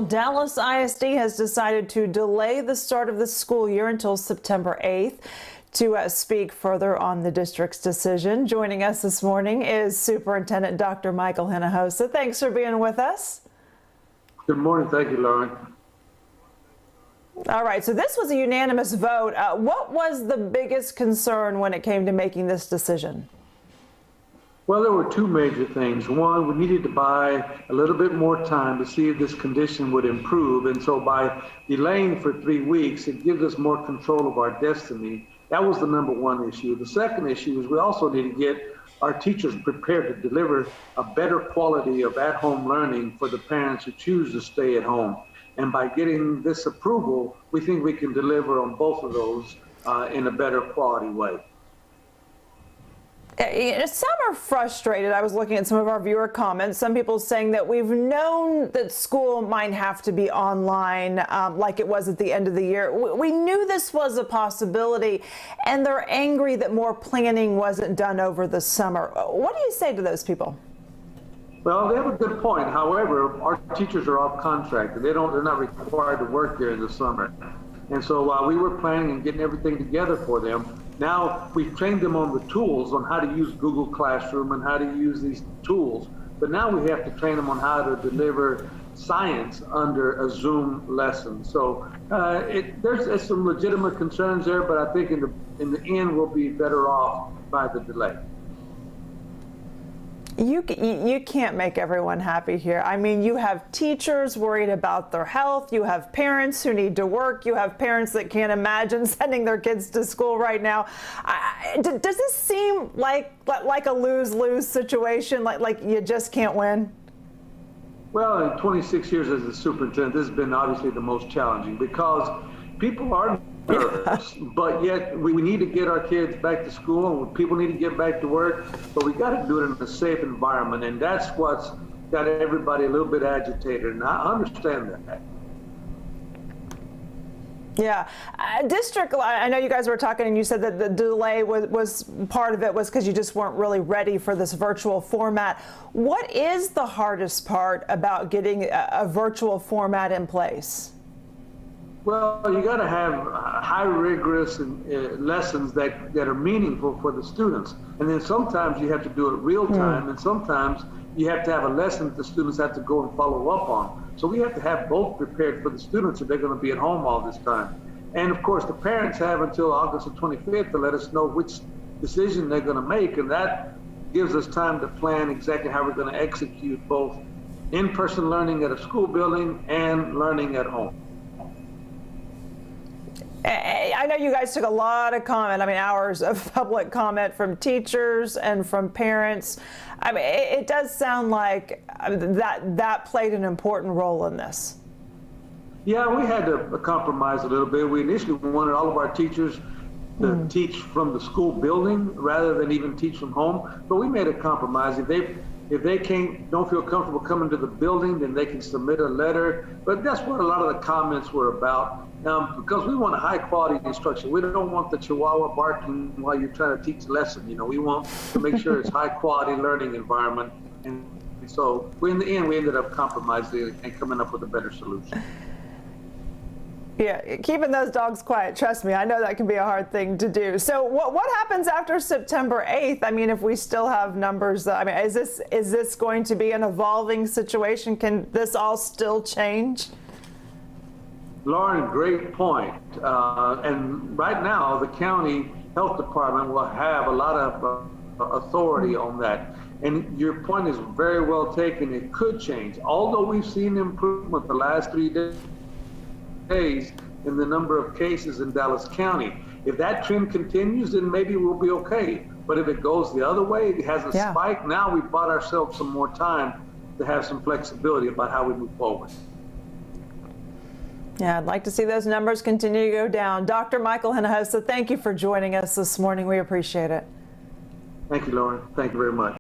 Dallas ISD has decided to delay the start of the school year until September 8th. To speak further on the district's decision, joining us this morning is Superintendent Dr. Hinojosa. Thanks for being with us. Good morning. Thank you, Lauren. All right, so this was a unanimous vote. What was the biggest concern when it came to making this decision? Well, there were two major things. One, we needed to buy a little bit more time to see if this condition would improve. And so by delaying for 3 weeks, it gives us more control of our destiny. That was the number one issue. The second issue is we also need to get our teachers prepared to deliver a better quality of at-home learning for the parents who choose to stay at home. And by getting this approval, we think we can deliver on both of those in a better quality way. Some are frustrated. I was looking at some of our viewer comments. Some people saying that we've known that school might have to be online like it was at the end of the year. We knew this was a possibility, and they're angry that more planning wasn't done over the summer. What do you say to those people? Well, they have a good point. However, our teachers are off contract, and they're not required to work during the summer. And so while we were planning and getting everything together for them, now we've trained them on the tools on how to use Google Classroom and how to use these tools. But now we have to train them on how to deliver science under a Zoom lesson. So there's some legitimate concerns there, but I think in the end we'll be better off by the delay. You can't make everyone happy here. I mean, you have teachers worried about their health. You have parents who need to work. You have parents that can't imagine sending their kids to school right now. Does this seem like a lose-lose situation, like you just can't win? Well, in 26 years as a superintendent, this has been obviously the most challenging because people are nervous, but yet we need to get our kids back to school and people need to get back to work, but we got to do it in a safe environment, and that's what's got everybody a little bit agitated, and I understand that. Yeah. District, I know you guys were talking and you said that the delay was part of it was because you just weren't really ready for this virtual format. What is the hardest part about getting a virtual format in place? Well, you got to have high rigorous lessons that are meaningful for the students. And then sometimes you have to do it real time, and sometimes you have to have a lesson that the students have to go and follow up on. So we have to have both prepared for the students if they're going to be at home all this time. And of course, the parents have until August the 25th to let us know which decision they're going to make. And that gives us time to plan exactly how we're going to execute both in-person learning at a school building and learning at home. I know you guys took a lot of comment, hours of public comment from teachers and from parents. It does sound like that played an important role in this. Yeah, we had to compromise a little bit. We initially wanted all of our teachers to teach from the school building rather than even teach from home, but we made a compromise. If they don't feel comfortable coming to the building, then they can submit a letter. But that's what a lot of the comments were about. Because we want a high quality instruction. We don't want the chihuahua barking while you're trying to teach a lesson. We want to make sure it's high quality learning environment. And so in the end, we ended up compromising and coming up with a better solution. Yeah, keeping those dogs quiet, trust me, I know that can be a hard thing to do. So what happens after September 8th? If we still have numbers, is this going to be an evolving situation? Can this all still change? Lauren, great point. And right now, the county health department will have a lot of authority on that. And your point is very well taken. It could change. Although we've seen improvement the last 3 days in the number of cases in Dallas County. If that trend continues, then maybe we'll be okay. But if it goes the other way, it has a spike, now we've bought ourselves some more time to have some flexibility about how we move forward. Yeah, I'd like to see those numbers continue to go down. Dr. Hinojosa, thank you for joining us this morning. We appreciate it. Thank you, Lauren. Thank you very much.